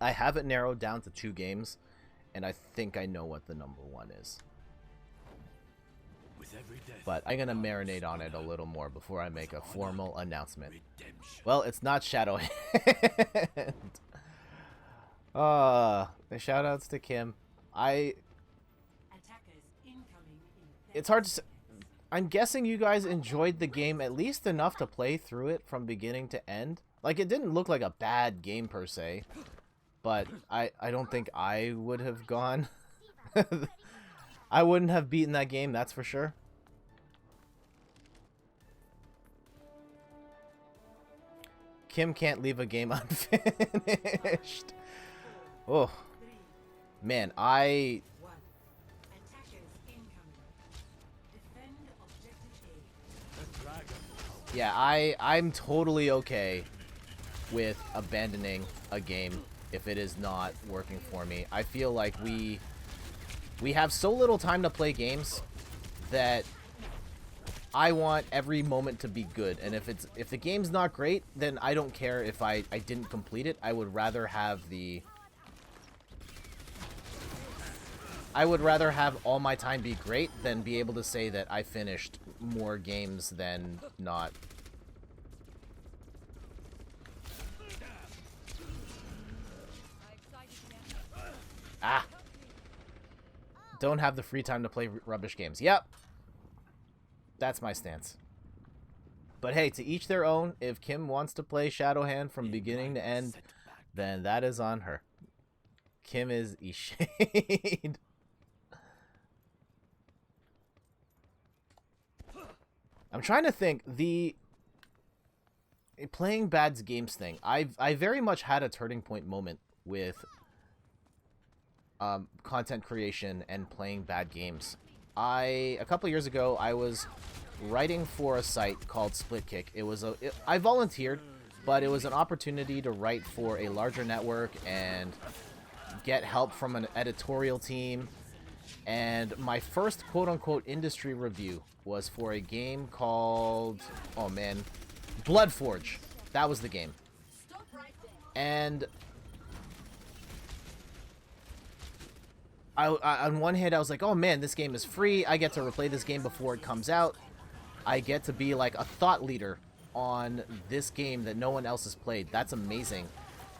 I have it narrowed down to 2 games, and I think I know what the number 1 is. But I'm gonna marinate on it a little more before I make a formal announcement. Well, it's not Shadowhand. The shoutouts to Kim. It's hard to say. I'm guessing you guys enjoyed the game at least enough to play through it from beginning to end. Like, it didn't look like a bad game per se, but I don't think I would have gone. I wouldn't have beaten that game, that's for sure. Kim can't leave a game unfinished. Oh, man, yeah, I'm totally okay with abandoning a game if it is not working for me. I feel like we have so little time to play games that I want every moment to be good. And if the game's not great, then I don't care if I didn't complete it. I would rather have all my time be great than be able to say that I finished more games than not. Ah! Don't have the free time to play rubbish games. Yep! That's my stance. But hey, to each their own. If Kim wants to play Shadowhand from beginning to end, then that is on her. Kim is a shade. I'm trying to think. The playing bad games thing. I very much had a turning point moment with content creation and playing bad games. A couple years ago, I was writing for a site called Splitkick. I volunteered, but it was an opportunity to write for a larger network and get help from an editorial team. And my first quote-unquote industry review was for a game called, oh man, Bloodforge. That was the game. And on one hand, I was like, oh man, this game is free. I get to replay this game before it comes out. I get to be like a thought leader on this game that no one else has played. That's amazing.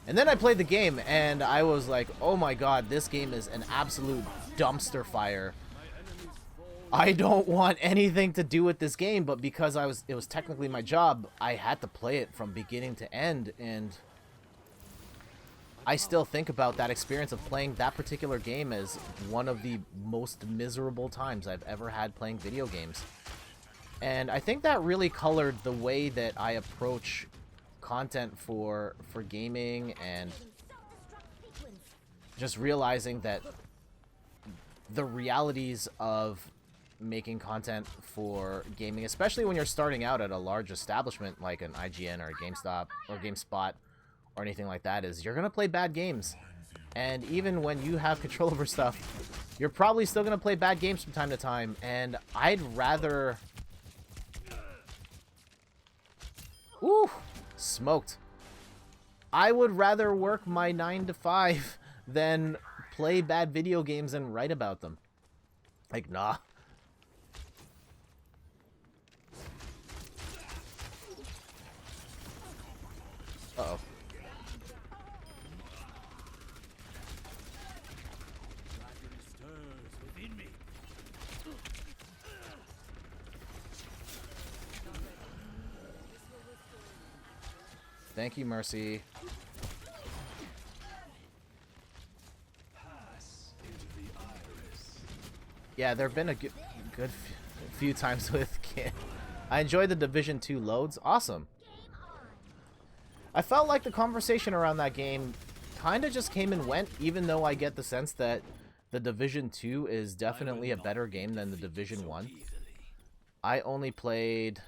And then I played the game, and I was like, oh my god, this game is an absolute dumpster fire. I don't want anything to do with this game, but because it was technically my job, I had to play it from beginning to end, and I still think about that experience of playing that particular game as one of the most miserable times I've ever had playing video games. And I think that really colored the way that I approach content for gaming, and just realizing that the realities of making content for gaming, especially when you're starting out at a large establishment like an IGN or a GameStop or GameSpot or anything like that, is you're gonna play bad games. And even when you have control over stuff, you're probably still gonna play bad games from time to time. And I'd rather... Ooh, smoked. I would rather work my 9 to 5 than play bad video games and write about them. Like, nah. Uh-oh. Thank you, Mercy. Yeah, there have been a good few times with Kim. I enjoyed the Division 2 loads. Awesome. I felt like the conversation around that game kind of just came and went, even though I get the sense that the Division 2 is definitely a better game than the Division 1. I only played...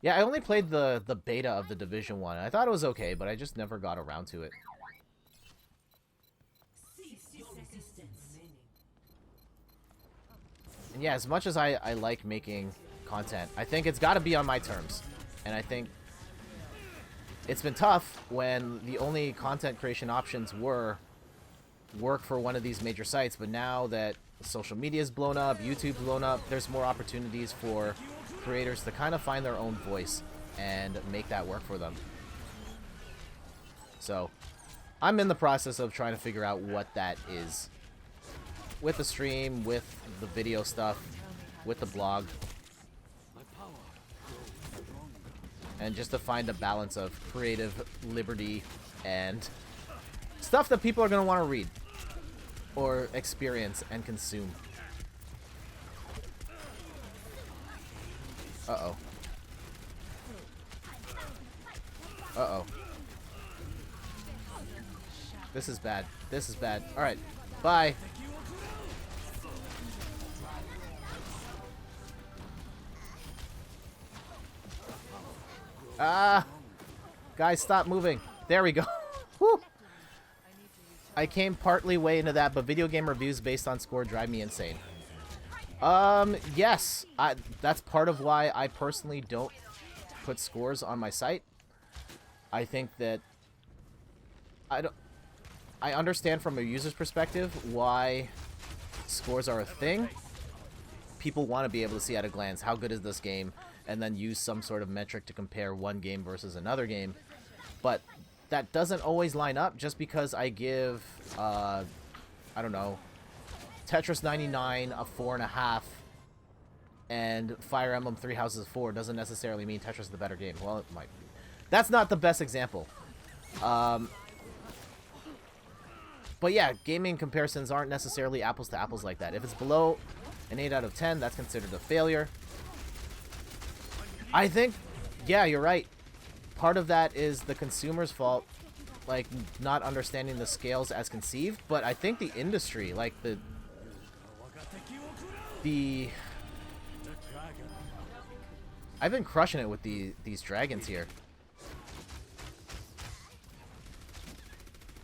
Yeah, I only played the beta of the Division 1. I thought it was okay, but I just never got around to it. And yeah, as much as I like making content, I think it's got to be on my terms. And I think it's been tough when the only content creation options were work for one of these major sites, but now that social media's blown up, YouTube's blown up, there's more opportunities for creators to kind of find their own voice and make that work for them. So I'm in the process of trying to figure out what that is. With the stream, with the video stuff, with the blog. And just to find a balance of creative liberty and stuff that people are going to want to read or experience and consume. Uh-oh. Uh-oh. This is bad. This is bad. Alright. Bye. Ah! Guys, stop moving. There we go. Woo! I came partly way into that, but video game reviews based on score drive me insane. Yes. That's part of why I personally don't put scores on my site. I think that I understand from a user's perspective why scores are a thing. People want to be able to see at a glance how good is this game, and then use some sort of metric to compare one game versus another game. But that doesn't always line up. Just because I give, I don't know, Tetris 99 a 4.5 and Fire Emblem Three Houses 4 doesn't necessarily mean Tetris is the better game. Well, it might be. That's not the best example. But yeah, gaming comparisons aren't necessarily apples to apples like that. If it's below an 8 out of 10, that's considered a failure. I think, yeah, you're right. Part of that is the consumer's fault, like, not understanding the scales as conceived. But I think the industry, like, I've been crushing it with these dragons here.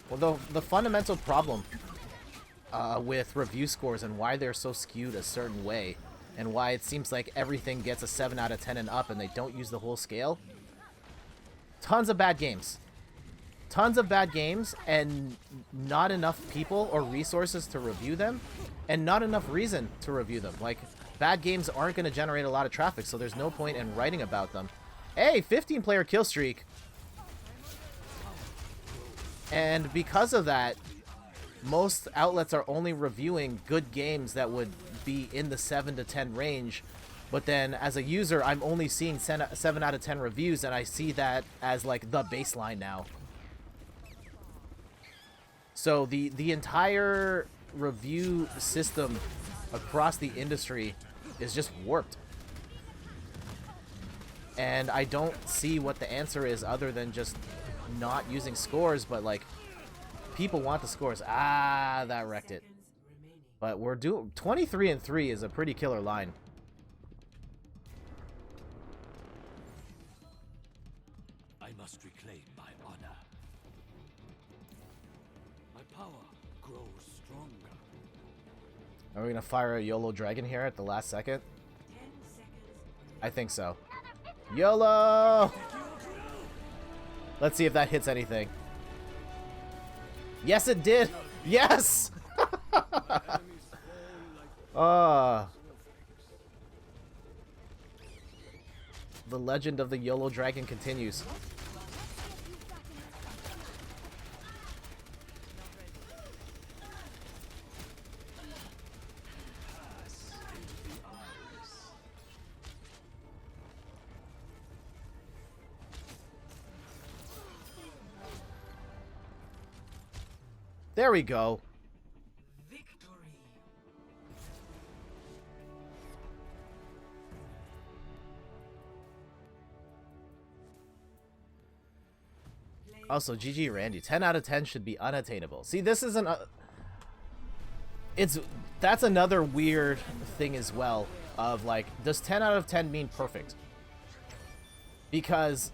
Well, the fundamental problem with review scores and why they're so skewed a certain way, and why it seems like everything gets a 7 out of 10 and up and they don't use the whole scale. Tons of bad games. Tons of bad games, and not enough people or resources to review them, and not enough reason to review them. Like, bad games aren't going to generate a lot of traffic, so there's no point in writing about them. Hey, 15-player kill streak. And because of that, most outlets are only reviewing good games that would be in the 7 to 10 range. But then, as a user, I'm only seeing 7 out of 10 reviews, and I see that as, like, the baseline now. So the entire review system across the industry is just warped. And I don't see what the answer is other than just not using scores, but, like, people want the scores. Ah, that wrecked it. But we're doing 23-3 is a pretty killer line. I must reclaim my honor. My power grows stronger. Are we gonna fire a YOLO dragon here at the last second? I think so. YOLO! Let's see if that hits anything. Yes, it did! Yes! The legend of the YOLO dragon continues. There we go. Also, GG Randy. 10 out of 10 should be unattainable. See, this isn't a... That's another weird thing as well. Of, like, does 10 out of 10 mean perfect? Because,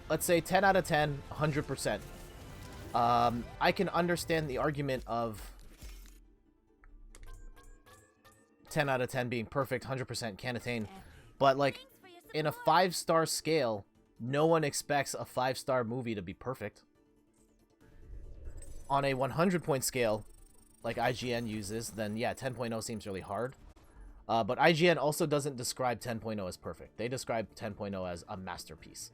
let's say 10 out of 10, 100%. I can understand the argument of 10 out of 10 being perfect, 100% can attain. But, like, in a 5-star scale, no one expects a 5-star movie to be perfect. On a 100-point scale, like IGN uses, then yeah, 10.0 seems really hard. But IGN also doesn't describe 10.0 as perfect. They describe 10.0 as a masterpiece.